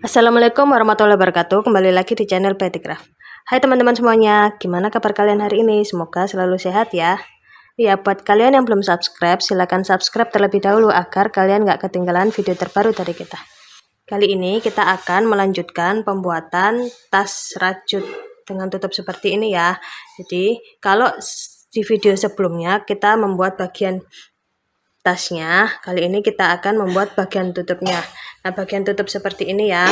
Assalamualaikum warahmatullahi wabarakatuh. Kembali lagi di channel Petikraf. Hai teman-teman semuanya, gimana kabar kalian hari ini? Semoga selalu sehat ya. Ya, buat kalian yang belum subscribe, silahkan subscribe terlebih dahulu agar kalian nggak ketinggalan video terbaru dari kita. Kali ini kita akan melanjutkan pembuatan tas rajut dengan tutup seperti ini ya. Jadi kalau di video sebelumnya kita membuat bagian tasnya, kali ini kita akan membuat bagian tutupnya. Nah, bagian tutup seperti ini ya.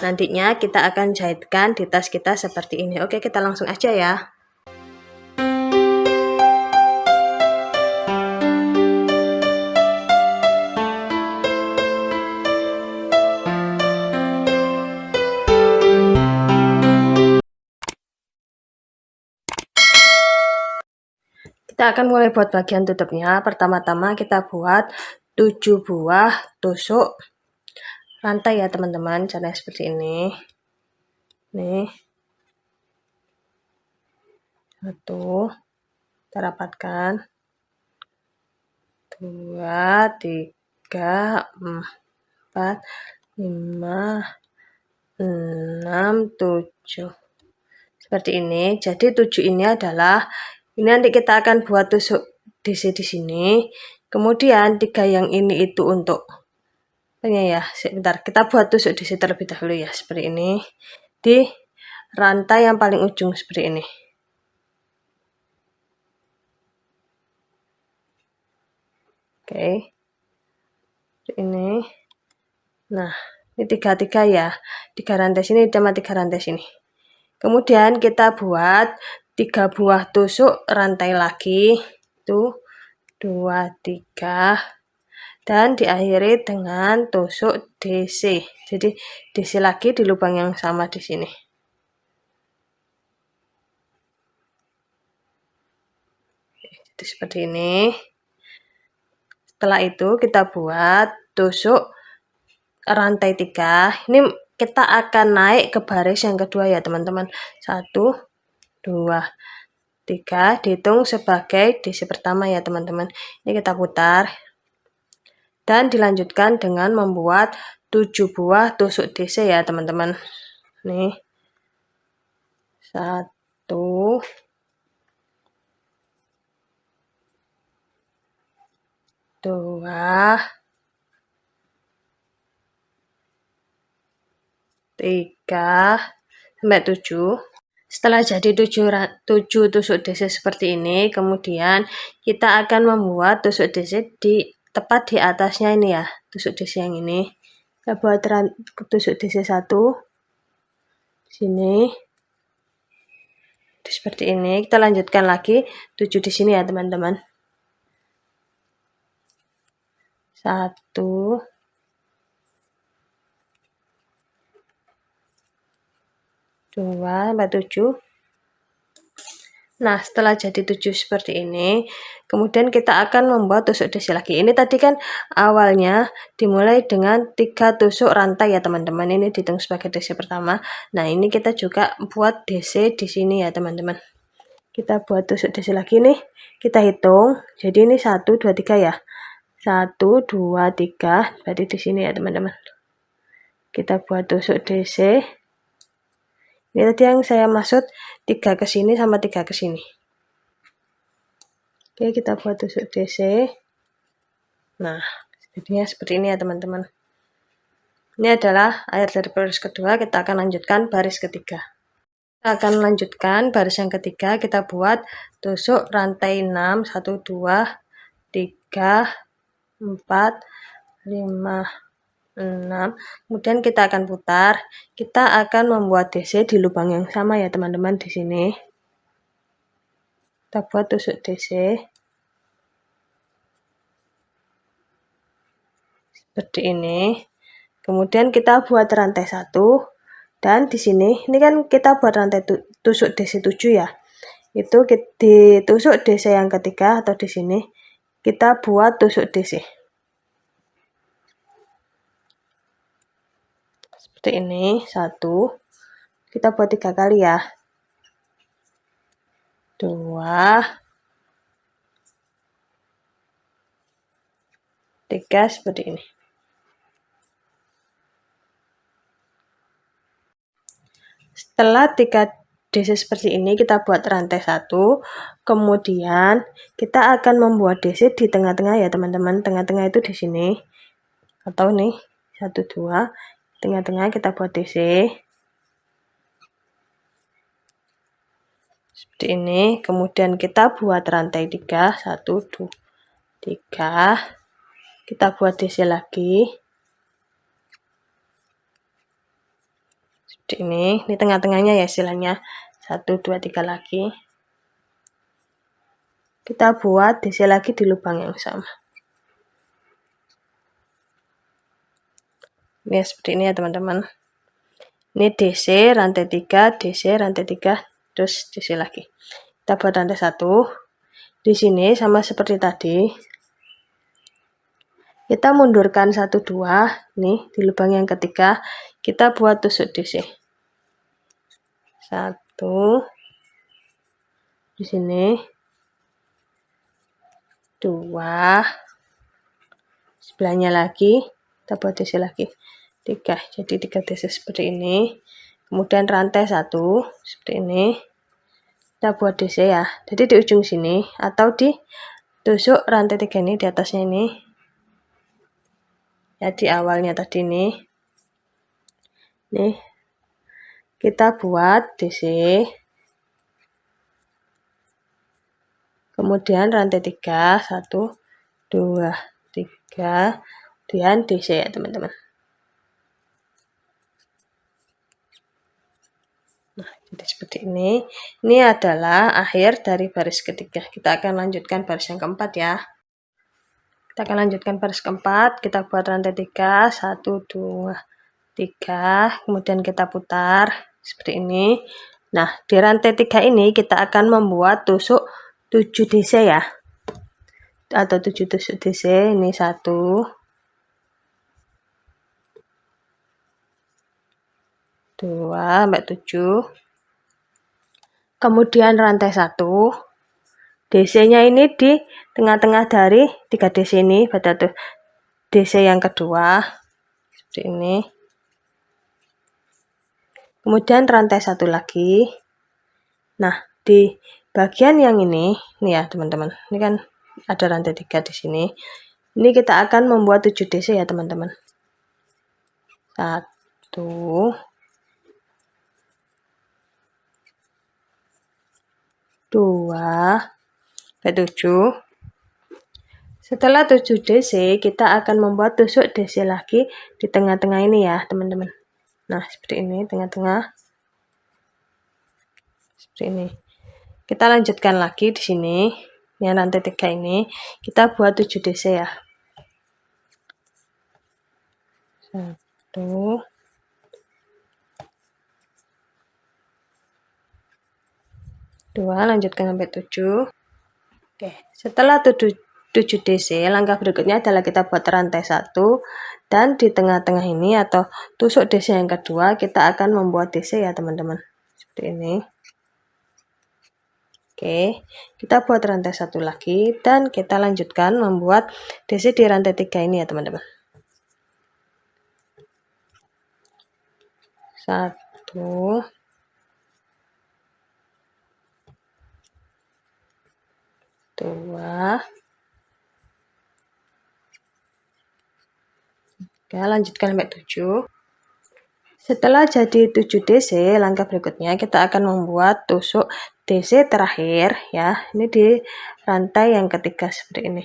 Nantinya kita akan jahitkan di tas kita seperti ini. Oke, kita langsung aja ya. Kita akan mulai buat bagian tutupnya. Pertama-tama kita buat 7 buah tusuk rantai ya teman-teman. Caranya seperti ini. Nih. 1, kita rapatkan. 2, 3, 4, 5, 6, 7. Seperti ini. Jadi 7 ini adalah nanti kita akan buat tusuk DC di sini. Kemudian 3 yang ini itu untuk ya, sebentar. Kita buat tusuk DC terlebih dahulu ya, seperti ini. Di rantai yang paling ujung seperti ini. Oke. Seperti ini. Nah, ini 3 ya. 3 rantai sini sama 3 rantai sini. Kemudian kita buat 3 buah tusuk rantai lagi. Tuh. 2, 3, dan diakhiri dengan tusuk DC. Jadi DC lagi di lubang yang sama di sini. Jadi seperti ini. Setelah itu kita buat tusuk rantai 3. Ini kita akan naik ke baris yang kedua ya teman-teman. 1, 2, 3, dihitung sebagai DC pertama ya teman-teman. Ini kita putar. Dan dilanjutkan dengan membuat 7 buah tusuk DC ya teman-teman. Nih. 1, 2, 3, sampai 7. Setelah jadi 7 tusuk DC seperti ini, kemudian kita akan membuat tusuk DC di tepat di atasnya ini ya, tusuk DC yang ini. Kita buat tusuk DC 1 sini. Seperti ini. Kita lanjutkan lagi 7 di sini ya, teman-teman. 1, 2, sampai 7. Nah, setelah jadi 7 seperti ini, kemudian kita akan membuat tusuk DC lagi. Ini tadi kan awalnya dimulai dengan 3 tusuk rantai ya teman-teman. Ini dihitung sebagai DC pertama. Nah, ini kita juga buat DC di sini ya teman-teman. Kita buat tusuk DC lagi nih. Kita hitung. Jadi ini 1, 2, 3 ya. 1, 2, 3. Berarti di sini ya teman-teman. Kita buat tusuk DC. Ini tadi yang saya maksud 3 ke sini sama 3 ke sini. Oke, kita buat tusuk DC. Nah, jadinya seperti ini ya teman-teman. Ini adalah akhir dari baris kedua, kita akan lanjutkan baris ketiga. Kita akan lanjutkan baris yang ketiga, kita buat tusuk rantai 6, 1, 2, 3, 4, 5, 6. Kemudian kita akan putar. Kita akan membuat DC di lubang yang sama ya teman-teman di sini. Kita buat tusuk DC. Seperti ini. Kemudian kita buat rantai 1. Dan di sini, ini kan kita buat rantai tusuk DC 7 ya. Itu ditusuk DC yang ketiga atau di sini. Kita buat tusuk DC. Seperti ini, 1. Kita buat 3 kali ya. 2, 3, seperti ini. Setelah 3 DC seperti ini, kita buat rantai 1, kemudian kita akan membuat DC di tengah-tengah ya teman-teman. Tengah-tengah itu di sini, atau nih 1 2, tengah-tengah kita buat DC seperti ini. Kemudian kita buat rantai 3, 1 2 3, kita buat DC lagi seperti ini. Ini tengah-tengahnya ya istilahnya, 1 2 3 lagi. Kita buat DC lagi di lubang yang sama. Ini seperti ini ya teman-teman. Ini DC rantai 3, DC rantai 3, terus DC lagi. Kita buat rantai 1. Di sini sama seperti tadi. Kita mundurkan 1 2, nih di lubang yang ketiga kita buat tusuk DC. 1 di sini. 2 sebelahnya lagi kita buat DC lagi 3, jadi 3 DC seperti ini. Kemudian rantai 1 seperti ini, kita buat DC ya, jadi di ujung sini atau di tusuk rantai 3 ini, di atasnya ini ya, di awalnya tadi nih kita buat DC, kemudian rantai 3 1 2 3, kemudian DC ya teman-teman. Nah, jadi seperti ini. Ini adalah akhir dari baris ketiga. Kita akan lanjutkan baris yang keempat ya. Kita akan lanjutkan baris keempat. Kita buat rantai 3, 1 2 3, kemudian kita putar seperti ini. Nah, di rantai 3 ini kita akan membuat tusuk 7 DC ya, atau 7 tusuk DC. Ini 1 2 sampai 7. Kemudian rantai 1, DC-nya ini di tengah-tengah dari 3 DC ini, pada tuh DC yang kedua seperti ini. Kemudian rantai 1 lagi. Nah, di bagian yang ini nih ya teman-teman, ini kan ada rantai 3 di sini. Ini kita akan membuat 7 DC ya teman-teman. 1 2 sampai 7. Setelah 7 DC, kita akan membuat tusuk DC lagi di tengah-tengah ini ya teman-teman. Nah, seperti ini, tengah-tengah seperti ini. Kita lanjutkan lagi di sini. Yang rantai 3 ini kita buat 7 DC ya. 1 2, lanjutkan sampai 7. Oke, setelah 7 DC, langkah berikutnya adalah kita buat rantai 1, dan di tengah-tengah ini atau tusuk DC yang kedua kita akan membuat DC ya teman-teman, seperti ini. Oke, kita buat rantai 1 lagi dan kita lanjutkan membuat DC di rantai 3 ini ya teman-teman. 1 2. Oke, lanjutkan sampai 7. Setelah jadi 7 DC, langkah berikutnya kita akan membuat tusuk DC terakhir ya. Ini di rantai yang ketiga seperti ini.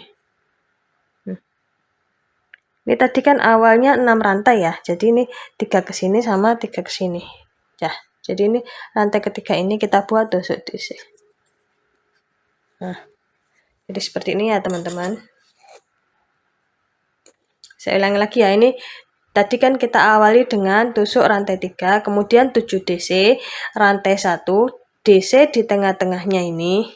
Ini tadi kan awalnya 6 rantai ya. Jadi ini 3 ke sini sama 3 ke sini. Ya, jadi ini rantai ketiga ini kita buat tusuk DC. Nah, jadi seperti ini ya teman-teman. Saya ulangi lagi ya, ini tadi kan kita awali dengan tusuk rantai 3, kemudian 7 DC, rantai 1, DC di tengah-tengahnya ini,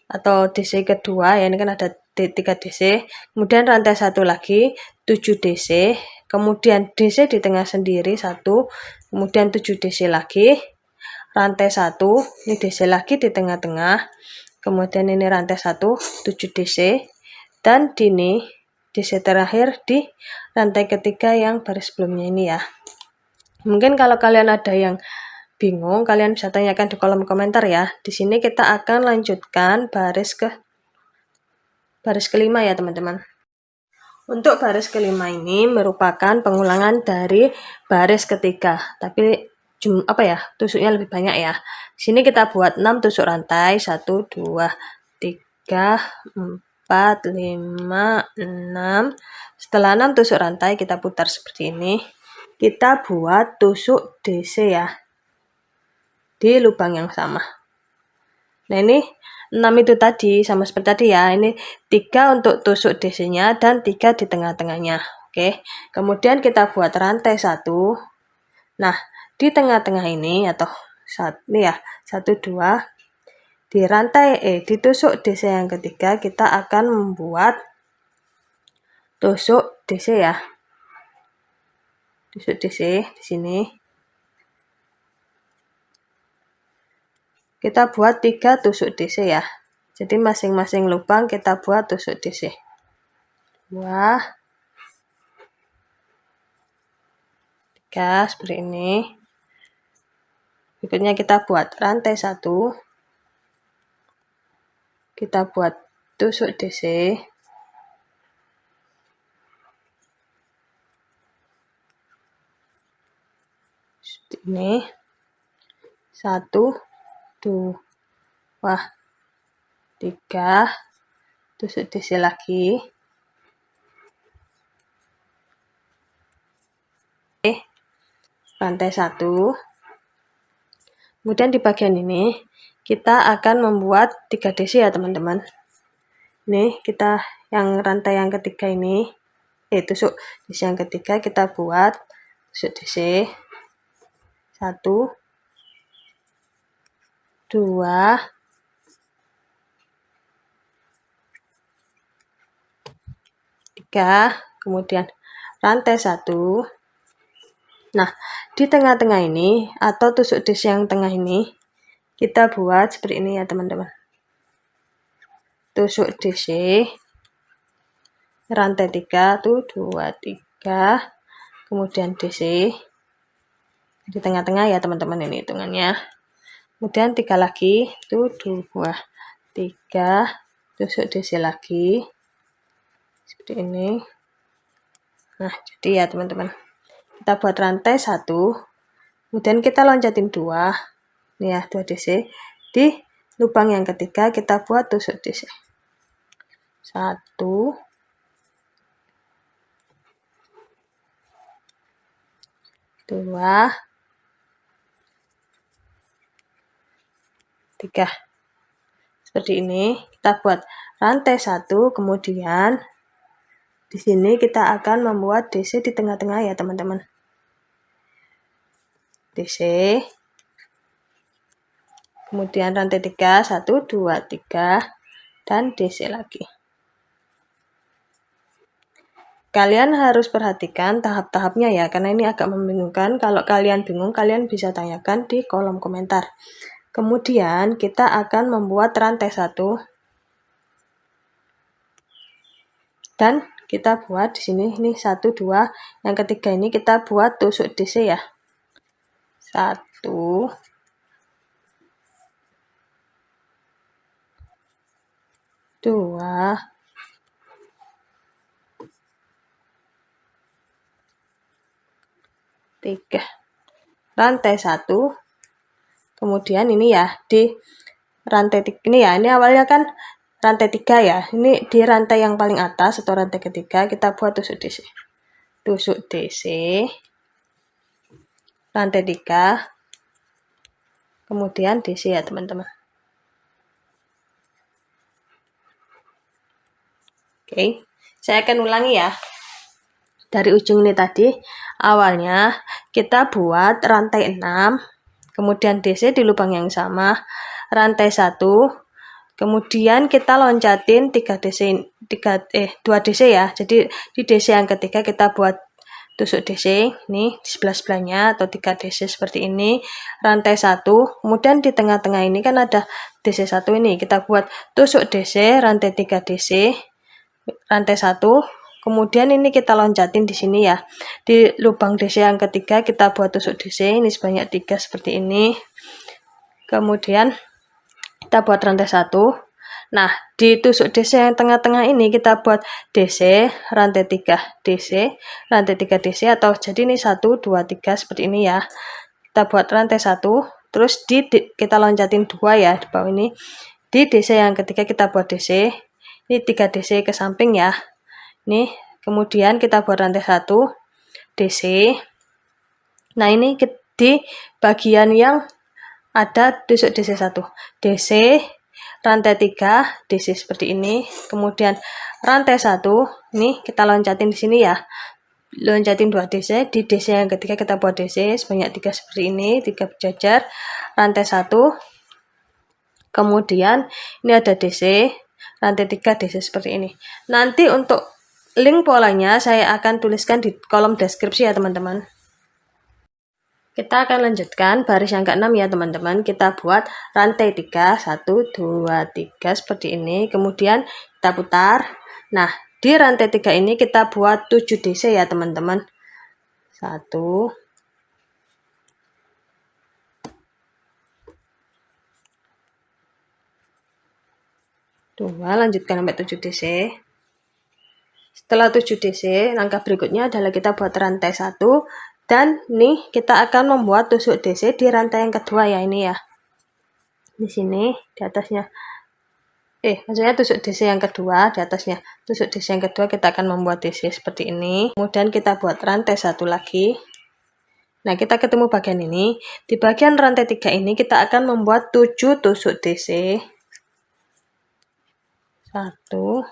atau DC kedua ya, ini kan ada 3 DC, kemudian rantai 1 lagi, 7 DC, kemudian DC di tengah sendiri 1, kemudian 7 DC lagi, rantai 1, ini DC lagi di tengah-tengah, kemudian ini rantai 1, 7 DC, dan ini DC terakhir di rantai ketiga yang baris sebelumnya ini ya. Mungkin kalau kalian ada yang bingung, kalian bisa tanyakan di kolom komentar ya. Di sini kita akan lanjutkan baris kelima ya teman-teman. Untuk baris kelima ini merupakan pengulangan dari baris ketiga, tapi tusuknya lebih banyak ya. Di sini kita buat 6 tusuk rantai, 1 2 3 4 5 6. Setelah 6 tusuk rantai kita putar seperti ini. Kita buat tusuk DC ya, di lubang yang sama. Nah ini 6 itu tadi sama seperti tadi ya, ini 3 untuk tusuk DC-nya dan 3 di tengah-tengahnya. Oke, kemudian kita buat rantai 1. Nah, di tengah-tengah ini atau ini ya, 1 2 di rantai di tusuk DC yang ketiga kita akan membuat tusuk DC ya. Tusuk DC di sini. Kita buat 3 tusuk DC ya. Jadi masing-masing lubang kita buat tusuk DC. 2 3 seperti ini. Berikutnya kita buat rantai 1. Kita buat tusuk DC. Seperti ini. 1 2 3 tusuk DC lagi. Rantai 1. Kemudian di bagian ini kita akan membuat 3 DC ya teman-teman. Nih kita yang rantai yang ketiga ini, tusuk DC yang ketiga kita buat tusuk DC 1 2 3, kemudian rantai 1. Nah, di tengah-tengah ini atau tusuk DC yang tengah ini kita buat seperti ini ya teman-teman. Tusuk DC rantai 3, 1 2 3, kemudian DC di tengah-tengah ya teman-teman, ini hitungannya. Kemudian 3 lagi, 1 2 3 tusuk DC lagi seperti ini. Nah, jadi ya teman-teman, kita buat rantai 1, kemudian kita loncatin 2 nih ya, 2 DC di lubang yang ketiga kita buat tusuk DC 1 2 3 seperti ini. Kita buat rantai 1, kemudian di sini kita akan membuat DC di tengah-tengah ya teman-teman. DC, kemudian rantai 3, 1 2 3 dan DC lagi. Kalian harus perhatikan tahap-tahapnya ya, karena ini agak membingungkan. Kalau kalian bingung, kalian bisa tanyakan di kolom komentar. Kemudian kita akan membuat rantai 1 dan kita buat di sini ini 1 2, yang ketiga ini kita buat tusuk DC ya. 1 2 3, rantai 1. Kemudian ini ya di rantai 3 ini ya, ini awalnya kan rantai 3 ya, ini di rantai yang paling atas atau rantai ketiga kita buat tusuk DC. Tusuk DC rantai 3, kemudian DC ya teman-teman. Oke, saya akan ulangi ya. Dari ujung ini tadi, awalnya kita buat rantai 6, kemudian DC di lubang yang sama, rantai 1, kemudian kita loncatin 2 DC ya. Jadi di DC yang ketiga kita buat tusuk DC ini di sebelah-sebelahnya atau 3 DC seperti ini, rantai 1, kemudian di tengah-tengah ini kan ada DC 1 ini, kita buat tusuk DC rantai 3 DC rantai 1, Kemudian ini kita loncatin di sini ya. Di lubang DC yang ketiga kita buat tusuk DC, ini sebanyak 3 seperti ini. Kemudian kita buat rantai 1. Nah, di tusuk DC yang tengah-tengah ini kita buat DC, rantai 3 DC, rantai 3 DC, atau jadi ini 1, 2, 3 seperti ini ya. Kita buat rantai 1, terus kita loncatin 2 ya di bawah ini. Di DC yang ketiga kita buat DC, ini 3 DC ke samping ya. Nih, kemudian kita buat rantai 1 DC. Nah, ini di bagian yang ada tusuk DC 1 DC, rantai 3 DC seperti ini. Kemudian rantai 1 nih kita loncatin di sini ya, loncatin 2 DC. Di DC yang ketiga kita buat DC sebanyak 3 seperti ini, 3 berjajar, rantai 1. Kemudian ini ada DC, rantai 3 DC seperti ini. Nanti untuk link polanya saya akan tuliskan di kolom deskripsi ya teman-teman. Kita akan lanjutkan baris yang ke-6 ya teman-teman. Kita buat rantai 3, 1, 2, 3 seperti ini. Kemudian kita putar. Nah, di rantai 3 ini kita buat 7 DC ya teman-teman. 1, 2, lanjutkan sampai 7 DC. Setelah 7 DC, langkah berikutnya adalah kita buat rantai 1. Dan nih kita akan membuat tusuk DC di rantai yang kedua ya, ini ya. Di sini di atasnya. Maksudnya tusuk DC yang kedua di atasnya. Tusuk DC yang kedua kita akan membuat DC seperti ini. Kemudian kita buat rantai 1 lagi. Nah, kita ketemu bagian ini. Di bagian rantai 3 ini kita akan membuat 7 tusuk DC. 1,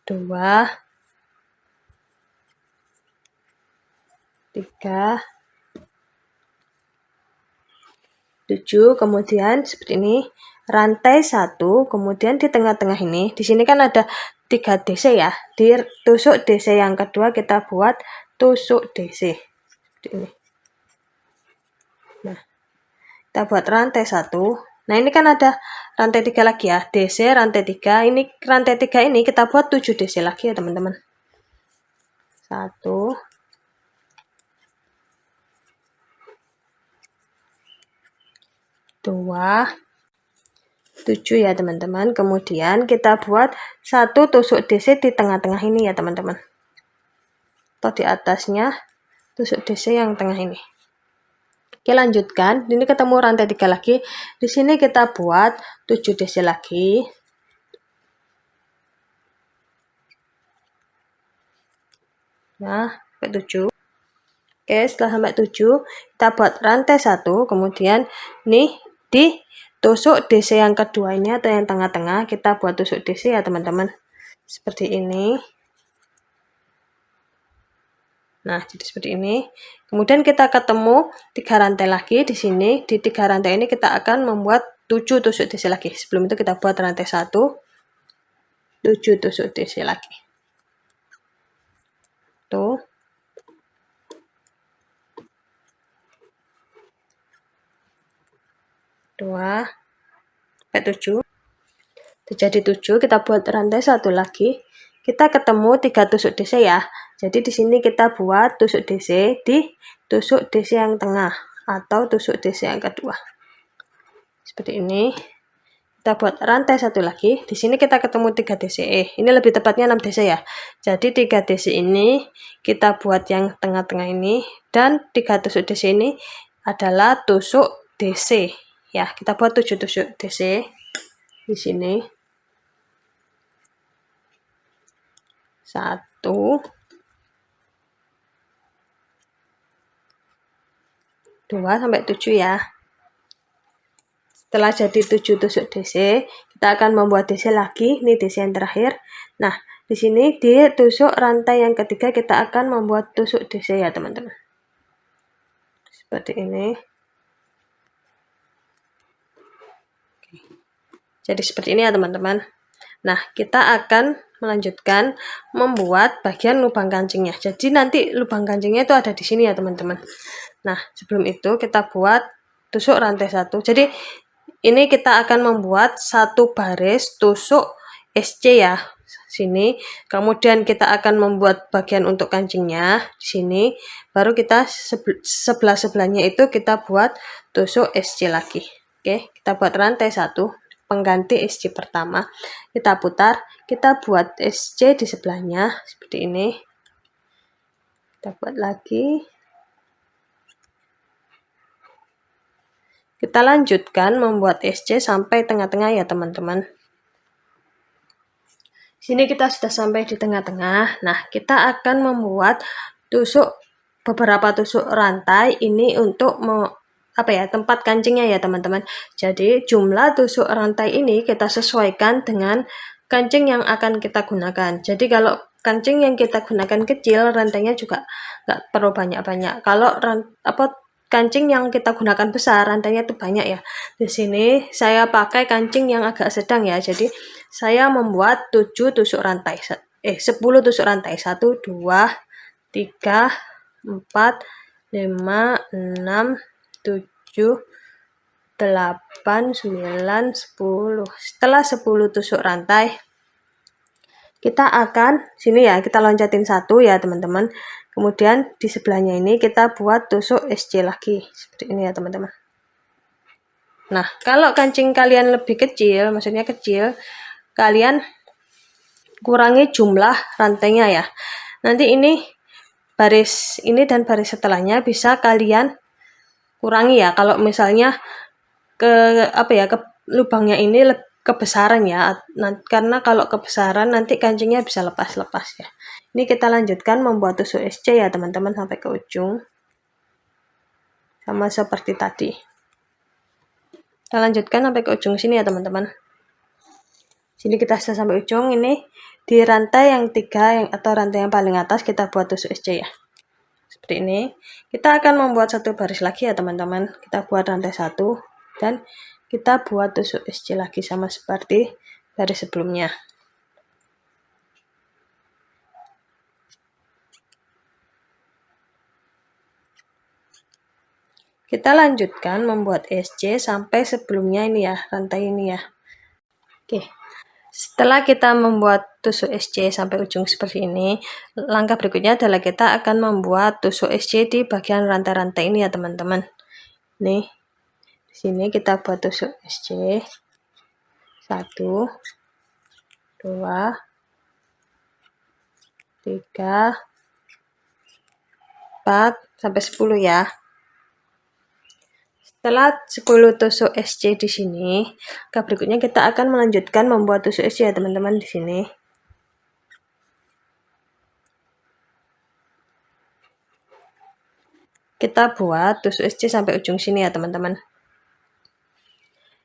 2, 3, 7, kemudian seperti ini rantai 1, kemudian di tengah-tengah ini, di sini kan ada 3 DC ya, di tusuk DC yang kedua kita buat tusuk DC seperti ini. Nah, kita buat rantai 1. Nah, ini kan ada rantai 3 lagi ya, DC rantai 3, ini rantai 3 ini kita buat 7 DC lagi ya teman-teman. 1, 2, 7 ya teman-teman. Kemudian kita buat 1 tusuk DC di tengah-tengah ini ya teman-teman, atau di atasnya tusuk DC yang tengah ini. Oke, lanjutkan. Ini ketemu rantai 3 lagi. Di sini kita buat 7 DC lagi. Nah, sampai 7. Oke, setelah sampai 7, kita buat rantai 1, kemudian nih di tusuk DC yang kedua ini atau yang tengah-tengah kita buat tusuk DC ya teman-teman. Seperti ini. Nah, jadi seperti ini. Kemudian kita ketemu 3 rantai lagi di sini. Di 3 rantai ini kita akan membuat 7 tusuk DC lagi. Sebelum itu kita buat rantai 1, 7 tusuk DC lagi. Tuh. 2, sampai 7. Jadi 7, kita buat rantai 1 lagi. Kita ketemu 3 tusuk DC ya. Jadi di sini kita buat tusuk DC di tusuk DC yang tengah atau tusuk DC yang kedua. Seperti ini. Kita buat rantai 1 lagi. Di sini kita ketemu 3 DC. Ini lebih tepatnya 6 DC ya. Jadi 3 DC ini kita buat yang tengah-tengah ini, dan 3 tusuk DC ini adalah tusuk DC. Ya, kita buat 7 tusuk DC di sini. 1, 2, sampai 7 ya. Setelah jadi 7 tusuk DC, kita akan membuat DC lagi. Ini DC yang terakhir. Nah, di sini di tusuk rantai yang ketiga kita akan membuat tusuk DC ya teman-teman. Seperti ini. Jadi seperti ini ya teman-teman. Nah, kita akan melanjutkan membuat bagian lubang kancingnya. Jadi nanti lubang kancingnya itu ada di sini ya teman-teman. Nah, sebelum itu kita buat tusuk rantai 1. Jadi ini kita akan membuat satu baris tusuk SC ya, sini. Kemudian kita akan membuat bagian untuk kancingnya di sini. Baru kita sebelah-sebelahnya itu kita buat tusuk SC lagi. Oke, kita buat rantai 1 pengganti SC pertama. Kita putar, kita buat SC di sebelahnya seperti ini. Kita buat lagi. Kita lanjutkan membuat SC sampai tengah-tengah ya teman-teman. Sini kita sudah sampai di tengah-tengah. Nah, kita akan membuat beberapa tusuk rantai ini untuk tempat kancingnya ya teman-teman. Jadi jumlah tusuk rantai ini kita sesuaikan dengan kancing yang akan kita gunakan. Jadi kalau kancing yang kita gunakan kecil, rantainya juga nggak perlu banyak-banyak. Kalau kancing yang kita gunakan besar, rantainya itu banyak ya. Di sini saya pakai kancing yang agak sedang ya. Jadi saya membuat 10 tusuk rantai. 1 tusuk rantai. 1, 2, 3, 4, 5, 6, 7, 8, 9, 10. Setelah 10 tusuk rantai, kita akan sini ya, kita loncatin 1 ya teman-teman. Kemudian di sebelahnya ini kita buat tusuk SC lagi seperti ini ya teman-teman. Nah, kalau kancing kalian lebih kecil, maksudnya kecil, kalian kurangi jumlah rantainya ya. Nanti ini baris ini dan baris setelahnya bisa kalian kurangi ya. Kalau misalnya ke lubangnya ini kebesaran ya. Karena kalau kebesaran nanti kancingnya bisa lepas-lepas ya. Ini kita lanjutkan membuat tusuk SC ya teman-teman sampai ke ujung. Sama seperti tadi. Kita lanjutkan sampai ke ujung sini ya teman-teman. Sini kita sudah sampai ujung. Ini di rantai yang 3 atau rantai yang paling atas kita buat tusuk SC ya. Seperti ini. Kita akan membuat satu baris lagi ya teman-teman. Kita buat rantai 1 dan kita buat tusuk SC lagi sama seperti baris sebelumnya. Kita lanjutkan membuat SC sampai sebelumnya ini ya, rantai ini ya. Oke. Setelah kita membuat tusuk SC sampai ujung seperti ini, langkah berikutnya adalah kita akan membuat tusuk SC di bagian rantai-rantai ini ya teman-teman. Nih, di sini kita buat tusuk SC 1, 2, 3, 4 sampai 10 ya. Setelah 10 tusuk SC di sini, berikutnya kita akan melanjutkan membuat tusuk SC ya teman-teman di sini. Kita buat tusuk SC sampai ujung sini ya teman-teman.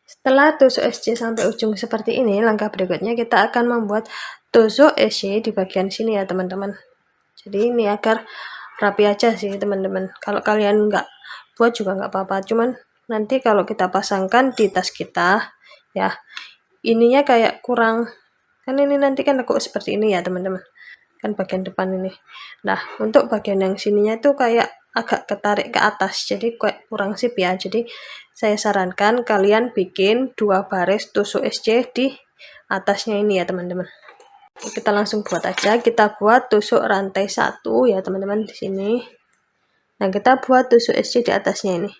Setelah tusuk SC sampai ujung seperti ini, langkah berikutnya kita akan membuat tusuk SC di bagian sini ya teman-teman. Jadi ini agar rapi aja sih teman-teman. Kalau kalian nggak buat juga nggak apa-apa, cuman nanti kalau kita pasangkan di tas kita ya, ininya kayak kurang, kan ini nanti kan lekuk seperti ini ya teman-teman, kan bagian depan ini. Nah, untuk bagian yang sininya itu kayak agak ketarik ke atas, jadi kayak kurang sip ya. Jadi saya sarankan kalian bikin 2 baris tusuk SC di atasnya ini ya teman-teman. Kita langsung buat aja. Kita buat tusuk rantai 1 ya teman-teman di sini. Nah, kita buat tusuk SC di atasnya ini.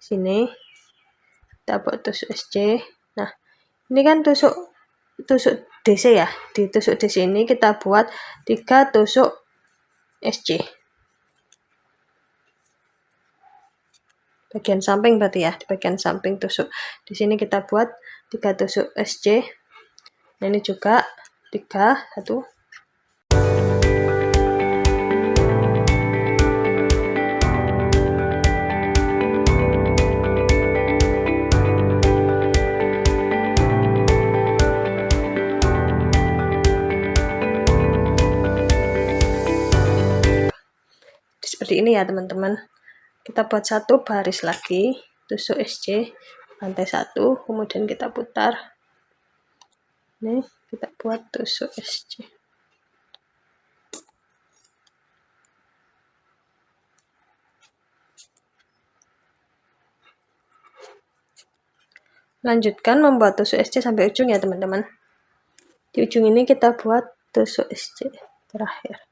Sini kita buat tusuk SC. Nah, ini kan tusuk DC ya. Di tusuk DC ini kita buat 3 tusuk SC. Bagian samping berarti ya, di bagian samping tusuk. Di sini kita buat 3 tusuk SC. Nah, ini juga 3, 1. Seperti ini ya teman-teman. Kita buat 1 baris lagi tusuk SC rantai 1, kemudian kita putar. Nih, kita buat tusuk SC. Lanjutkan membuat tusuk SC sampai ujung ya teman-teman. Di ujung ini kita buat tusuk SC terakhir.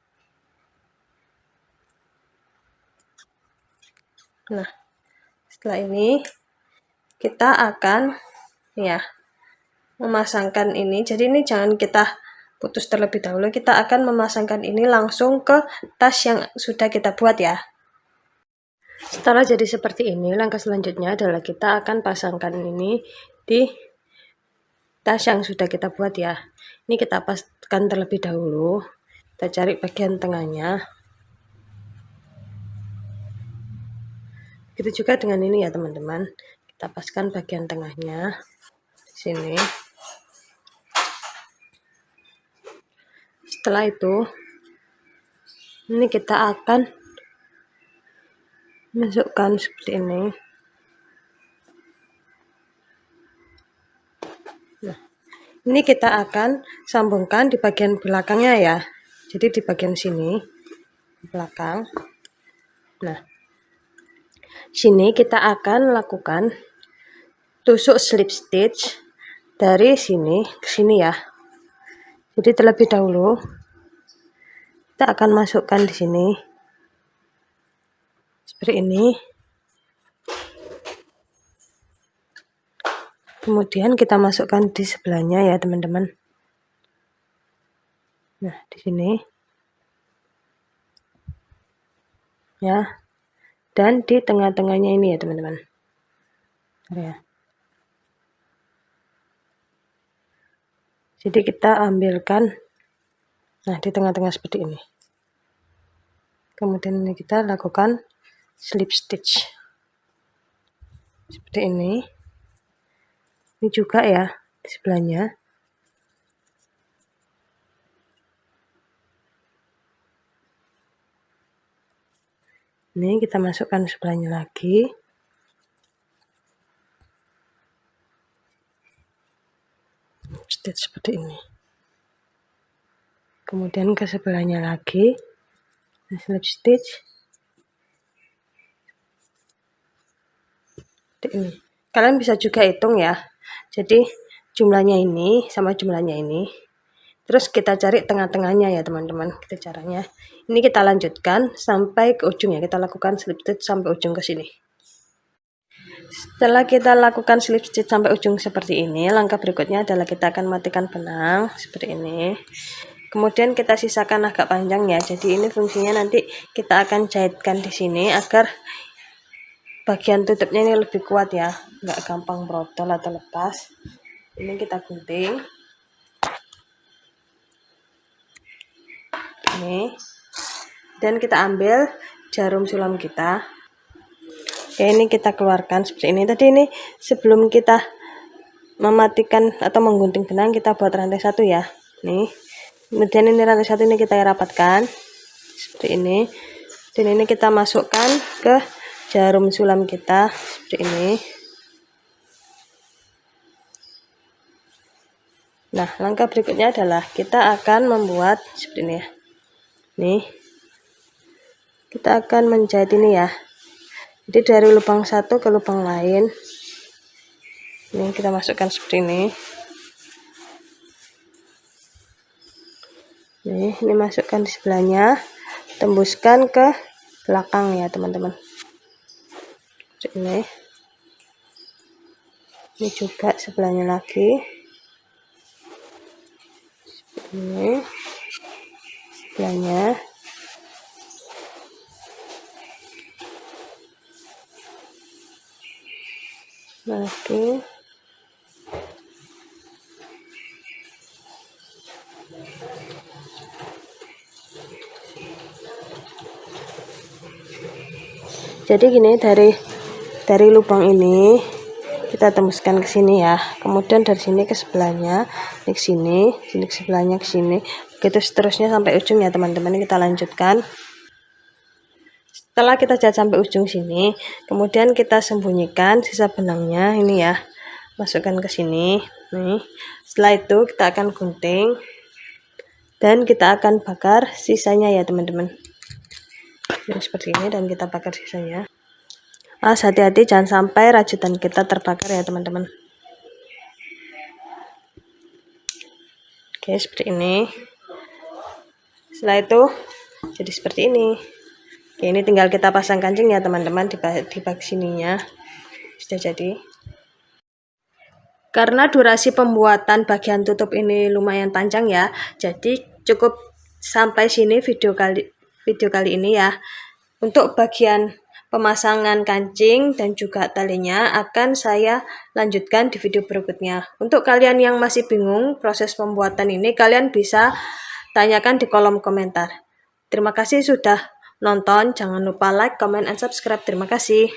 Nah, setelah ini kita akan memasangkan ini. Jadi ini jangan kita putus terlebih dahulu, kita akan memasangkan ini langsung ke tas yang sudah kita buat ya. Setelah jadi seperti ini, langkah selanjutnya adalah kita akan pasangkan ini di tas yang sudah kita buat ya. Ini kita paskan terlebih dahulu, kita cari bagian tengahnya. Begitu juga dengan ini ya teman-teman, kita paskan bagian tengahnya di sini. Setelah itu, ini kita akan masukkan seperti ini. Nah, ini kita akan sambungkan di bagian belakangnya ya. Jadi di bagian sini, belakang. Nah, sini kita akan lakukan tusuk slip stitch dari sini ke sini ya. Jadi terlebih dahulu kita akan masukkan di sini seperti ini. Kemudian kita masukkan di sebelahnya ya teman-teman. Nah, di sini ya. Dan di tengah-tengahnya ini ya teman-teman. Ya. Jadi kita ambilkan di tengah-tengah seperti ini. Kemudian ini kita lakukan slip stitch seperti ini. Ini juga ya di sebelahnya. Ini kita masukkan sebelahnya lagi. Stitch seperti ini. Kemudian ke sebelahnya lagi. Slip stitch. Seperti ini. Kalian bisa juga hitung ya. Jadi jumlahnya ini sama jumlahnya ini. Terus kita cari tengah-tengahnya ya teman-teman. Kita caranya. Ini kita lanjutkan sampai ke ujung ya. Kita lakukan slip stitch sampai ujung ke sini. Setelah kita lakukan slip stitch sampai ujung seperti ini, langkah berikutnya adalah kita akan matikan benang seperti ini. Kemudian kita sisakan agak panjang ya. Jadi ini fungsinya nanti kita akan jahitkan di sini agar bagian tutupnya ini lebih kuat ya, nggak gampang brodol atau lepas. Ini kita gunting ini, dan kita ambil jarum sulam kita. Oke, ini kita keluarkan seperti ini. Tadi ini sebelum kita mematikan atau menggunting benang, kita buat rantai satu ya. Nih, kemudian ini rantai satu ini kita rapatkan seperti ini, dan ini kita masukkan ke jarum sulam kita seperti ini. Nah, langkah berikutnya adalah kita akan membuat seperti ini ya. Nih, kita akan menjahit ini ya. Jadi dari lubang satu ke lubang lain. Ini kita masukkan seperti ini. Ini masukkan di sebelahnya, tembuskan ke belakang ya teman-teman. Ini juga sebelahnya lagi. Ini sebelahnya. Lagi. Jadi gini, dari lubang ini kita tembuskan ke sini ya. Kemudian dari sini ke sebelahnya, ini ke sini ke sebelahnya, ke sini. Begitu seterusnya sampai ujung ya teman-teman. Ini kita lanjutkan. Setelah kita jahit sampai ujung sini, kemudian kita sembunyikan sisa benangnya ini ya. Masukkan ke sini. Nih. Setelah itu kita akan gunting dan kita akan bakar sisanya ya teman-teman. Ini seperti ini, dan kita bakar sisanya. Hati-hati jangan sampai rajutan kita terbakar ya teman-teman. Oke, seperti ini. Setelah itu jadi seperti ini. Oke, ini tinggal kita pasang kancing ya teman-teman di bag sininya. Sudah jadi. Karena durasi pembuatan bagian tutup ini lumayan panjang ya, jadi cukup sampai sini video kali ini ya. Untuk bagian pemasangan kancing dan juga talinya akan saya lanjutkan di video berikutnya. Untuk kalian yang masih bingung proses pembuatan ini, kalian bisa tanyakan di kolom komentar. Terima kasih sudah nonton, jangan lupa like, comment, and subscribe. Terima kasih.